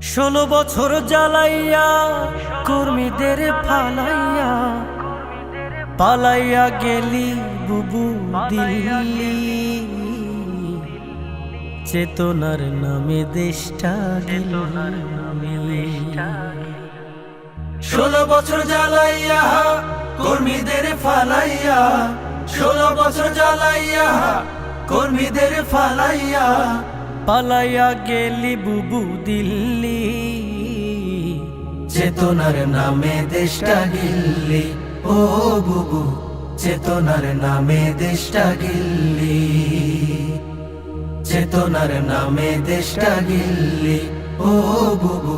16 বছর জ্বালাইয়া কর্মীদের ফালাইয়া পালাইয়া গেলি বুবু দিল্লি। চেতনার নামে দেশটা গেল। 16 বছর জ্বালাইয়া কর্মীদের ফালাইয়া, 16 বছর জ্বালাইয়া কর্মীদের ফালাইয়া পালাইয়া গেলি বুবু দিল্লি। চেতনার নামে দেশটা গিল্লি, ও বুবু চেতনার নামে দেশটা গিল্লি। চেতনার নামে দেশটা গিল্লি, ও বুবু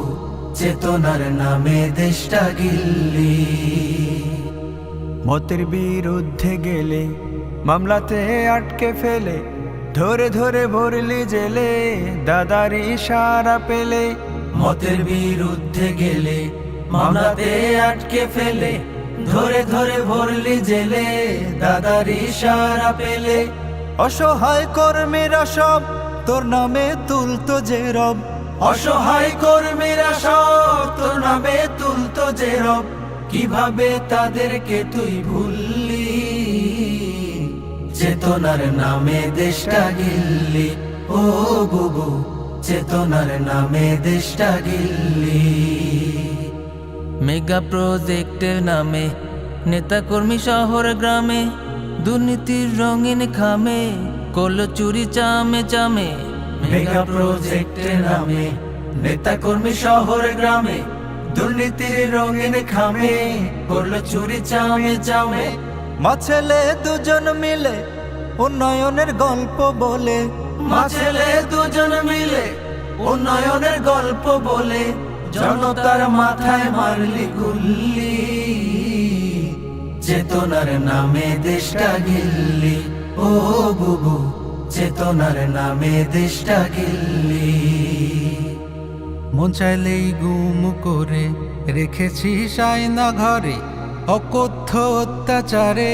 চেতনার নামে দেশটা গিল্লি। মতের বিরুদ্ধে গেলে মামলাতে আটকে ফেলে, ধরে ধরে ভরলি জেলে দাদার ইশারা পেলে। মতের বিরুদ্ধে গেলে মামলাতে আটকে ফেলে, ধরে ধরে ভরলি জেলে দাদার ইশারা পেলে। অসহায় কর্মীরা সব তোর নামে তুলতো যে রব, অসহায় কর্মীরা সব তোর নামে তুলতো যে রব। কিভাবে তাদেরকে তুই ভুললি? চেতনার নামে দেশটা গিল্লি, ও বুবু চেতনার নামে দেশটা গিল্লি। মেগা প্রজেক্টের নামে নেতা কর্মী শহর গ্রামে দুর্নীতির রঙিন খামে করলো চুরি চামে চামে। মেগা প্রজেক্টের নামে নেতা কর্মী শহর গ্রামে দুর্নীতির রঙিন খামে করলো চুরি চামে চামে। মা ছেলে দুজন মিলে উন্নয়নের গল্প বলে, মা ছেলে দুজন মিলে উন্নয়নের গল্প বলে জনতার মাথায় মারলি গুল্লি। চেতনার নামে দেশটা গিল্লি, ও বুবু চেতনার নামে দেশটা গিল্লি। মন চাইলেই গুম করে রেখেছিস আয়না ঘরে, অকথ্য অত্যাচারে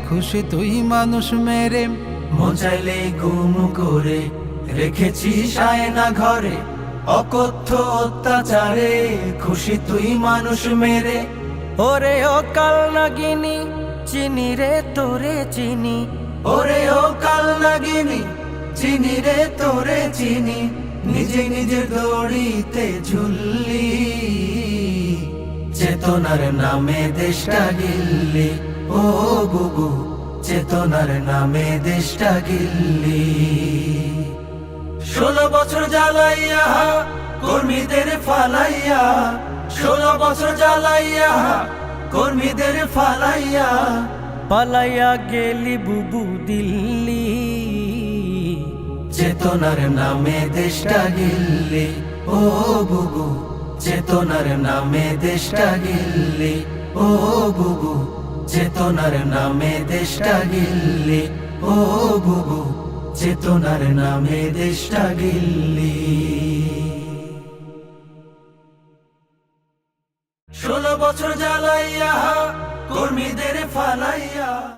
খুশি তুই মানুষ মেরে। মন চাইলেই গুম করে রেখেছিস আয়না ঘরে, অকথ্য অত্যাচারে খুশি তুই মানুষ মেরে। ওরে ও কাল নাগিনী চিনি রে তোরে চিনি। ওরে ও কাল নাগিনী চিনি রে তোরে চিনি, নিজে নিজের দড়িতে ঝুললি। চেতনার নামে দেশটা গিল্লি, ও বুবু চেতনার নামে দেশটা গিল্লি। 16 বছর জ্বালাইয়া কর্মীদের ফালাইয়া, 16 বছর জ্বালাইয়া কর্মীদের ফালাইয়া পালাইয়া গেলি বুবু দিল্লি। চেতনার নামে দেশটা গিল্লি, ও বুবু চেতনার নামে দেশটা গিল্লি, ও বুবু চেতনার নামে দেশটা গিল্লি, ও বুবু চেতনার নামে দেশটা গিল্লি। 16 বছর জ্বালাইয়া কর্মীদের ফালাইয়া।